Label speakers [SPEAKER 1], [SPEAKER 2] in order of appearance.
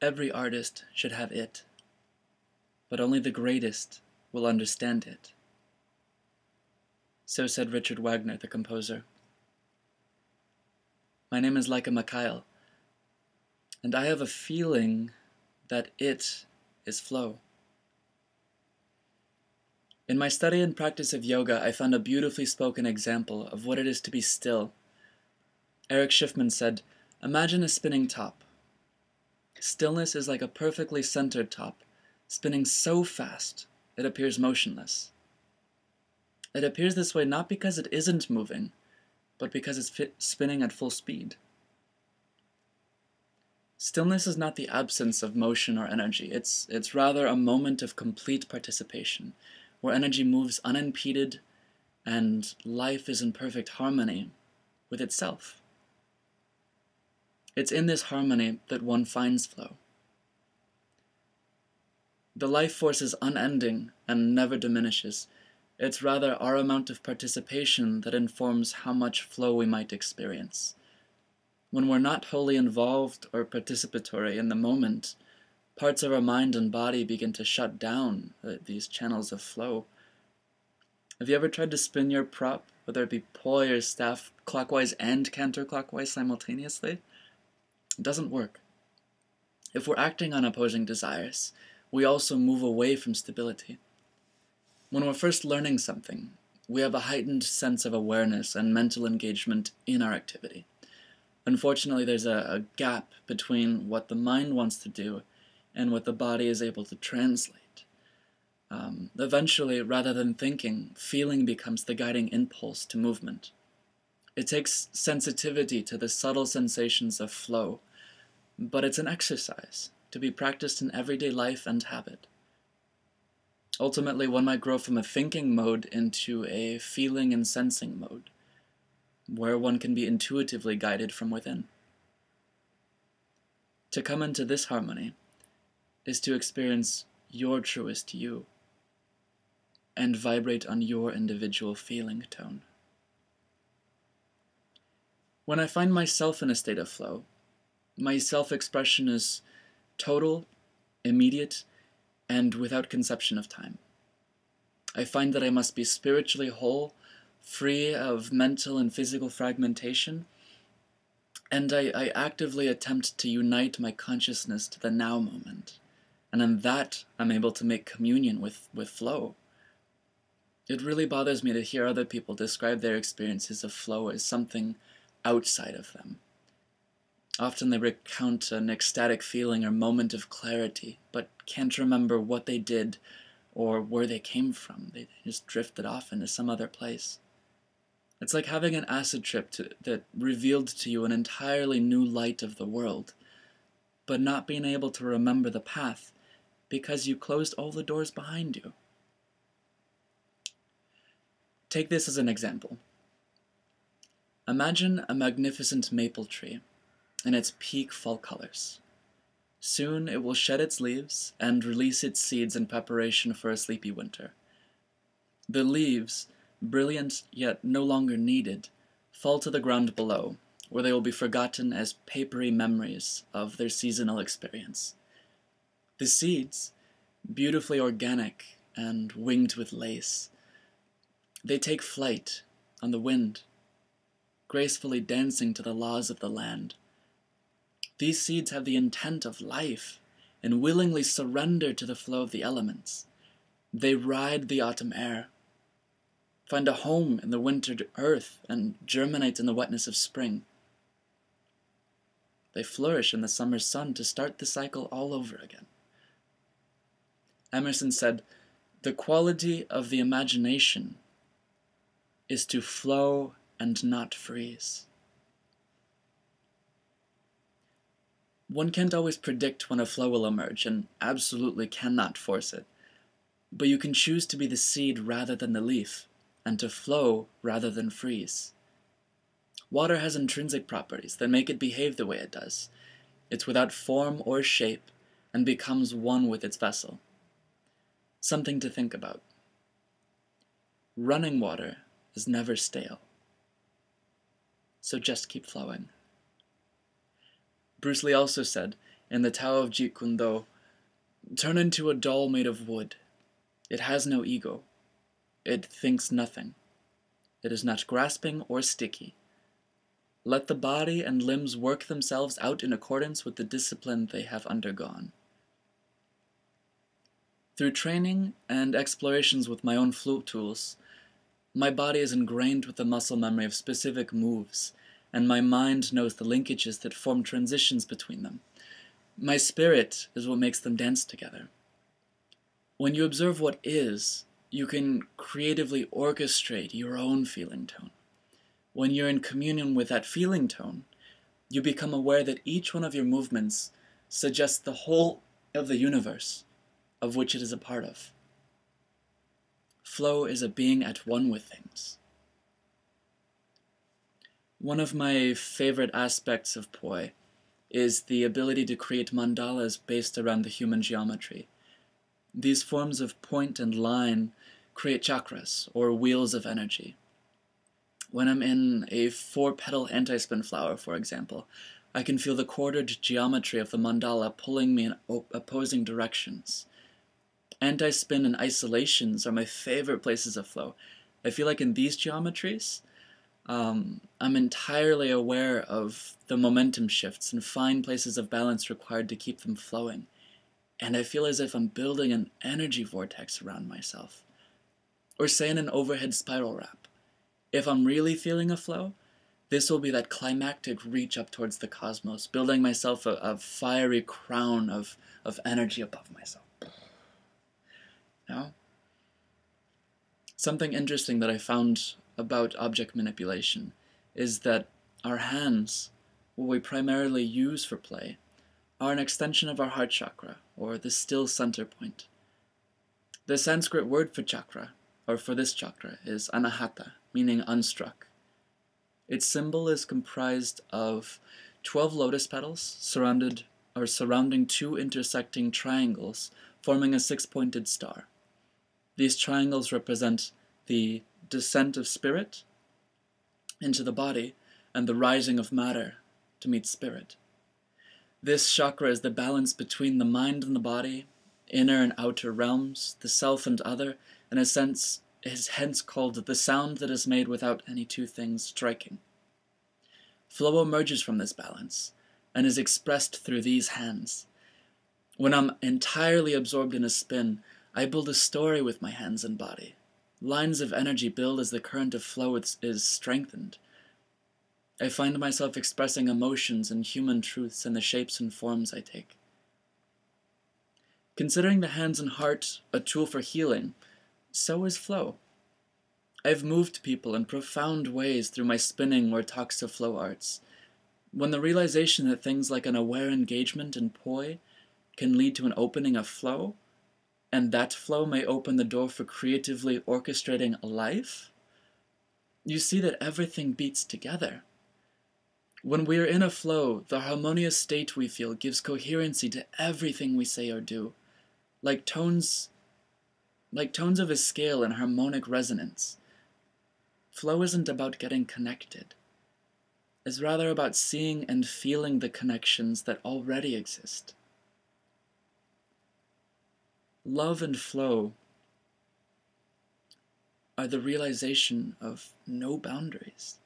[SPEAKER 1] Every artist should have it, but only the greatest will understand it. So said Richard Wagner, the composer. My name is Lyca Mikhael, and I have a feeling that it is flow. In my study and practice of yoga, I found a beautifully spoken example of what it is to be still. Eric Schiffman said, "Imagine a spinning top. Stillness is like a perfectly centered top, spinning so fast it appears motionless. It appears this way not because it isn't moving, but because it's spinning at full speed." Stillness is not the absence of motion or energy. It's rather a moment of complete participation, where energy moves unimpeded and life is in perfect harmony with itself. It's in this harmony that one finds flow. The life force is unending and never diminishes. It's rather our amount of participation that informs how much flow we might experience. When we're not wholly involved or participatory in the moment, parts of our mind and body begin to shut down these channels of flow. Have you ever tried to spin your prop, whether it be poi or staff, clockwise and counterclockwise simultaneously? It doesn't work. If we're acting on opposing desires, we also move away from stability. When we're first learning something, we have a heightened sense of awareness and mental engagement in our activity. Unfortunately, there's a gap between what the mind wants to do and what the body is able to translate. Eventually, rather than thinking, feeling becomes the guiding impulse to movement. It takes sensitivity to the subtle sensations of flow, but it's an exercise to be practiced in everyday life and habit. Ultimately, one might grow from a thinking mode into a feeling and sensing mode, where one can be intuitively guided from within. To come into this harmony is to experience your truest you and vibrate on your individual feeling tone. When I find myself in a state of flow, my self-expression is total, immediate, and without conception of time. I find that I must be spiritually whole, free of mental and physical fragmentation, and I actively attempt to unite my consciousness to the now moment, and in that I'm able to make communion with flow. It really bothers me to hear other people describe their experiences of flow as something outside of them. Often they recount an ecstatic feeling or moment of clarity, but can't remember what they did or where they came from. They just drifted off into some other place. It's like having an acid trip that revealed to you an entirely new light of the world, but not being able to remember the path because you closed all the doors behind you. Take this as an example. Imagine a magnificent maple tree in its peak fall colors. Soon it will shed its leaves and release its seeds in preparation for a sleepy winter. The leaves, brilliant yet no longer needed, fall to the ground below, where they will be forgotten as papery memories of their seasonal experience. The seeds, beautifully organic and winged with lace, they take flight on the wind, gracefully dancing to the laws of the land. These seeds have the intent of life and willingly surrender to the flow of the elements. They ride the autumn air, find a home in the wintered earth, and germinate in the wetness of spring. They flourish in the summer sun to start the cycle all over again. Emerson said, "The quality of the imagination is to flow and not freeze." One can't always predict when a flow will emerge, and absolutely cannot force it. But you can choose to be the seed rather than the leaf, and to flow rather than freeze. Water has intrinsic properties that make it behave the way it does. It's without form or shape, and becomes one with its vessel. Something to think about. Running water is never stale. So just keep flowing. Bruce Lee also said, in the Tao of Jeet Kune Do, turn into a doll made of wood. It has no ego. It thinks nothing. It is not grasping or sticky. Let the body and limbs work themselves out in accordance with the discipline they have undergone. Through training and explorations with my own flute tools, my body is ingrained with the muscle memory of specific moves, and my mind knows the linkages that form transitions between them. My spirit is what makes them dance together. When you observe what is, you can creatively orchestrate your own feeling tone. When you're in communion with that feeling tone, you become aware that each one of your movements suggests the whole of the universe of which it is a part of. Flow is a being at one with things. One of my favorite aspects of poi is the ability to create mandalas based around the human geometry. These forms of point and line create chakras, or wheels of energy. When I'm in a 4-petal anti-spin flower, for example, I can feel the quartered geometry of the mandala pulling me in opposing directions. Anti-spin and isolations are my favorite places of flow. I feel like in these geometries, I'm entirely aware of the momentum shifts and fine places of balance required to keep them flowing. And I feel as if I'm building an energy vortex around myself. Or say in an overhead spiral wrap. If I'm really feeling a flow, this will be that climactic reach up towards the cosmos, building myself a fiery crown of energy above myself. Now, something interesting that I found about object manipulation is that our hands, what we primarily use for play, are an extension of our heart chakra, or the still center point. The Sanskrit word for chakra, or for this chakra, is anahata, meaning unstruck. Its symbol is comprised of 12 lotus petals surrounding 2 intersecting triangles, forming a 6-pointed star. These triangles represent the descent of spirit into the body and the rising of matter to meet spirit. This chakra is the balance between the mind and the body, inner and outer realms, the self and other, in a sense is hence called the sound that is made without any two things striking. Flow emerges from this balance and is expressed through these hands. When I'm entirely absorbed in a spin, I build a story with my hands and body. Lines of energy build as the current of flow is strengthened. I find myself expressing emotions and human truths in the shapes and forms I take. Considering the hands and heart a tool for healing, so is flow. I've moved people in profound ways through my spinning or talks to flow arts. When the realization that things like an aware engagement in poi can lead to an opening of flow, and that flow may open the door for creatively orchestrating a life, you see that everything beats together. When we are in a flow, the harmonious state we feel gives coherency to everything we say or do, like tones of a scale in harmonic resonance. Flow isn't about getting connected. It's rather about seeing and feeling the connections that already exist. Love and flow are the realization of no boundaries.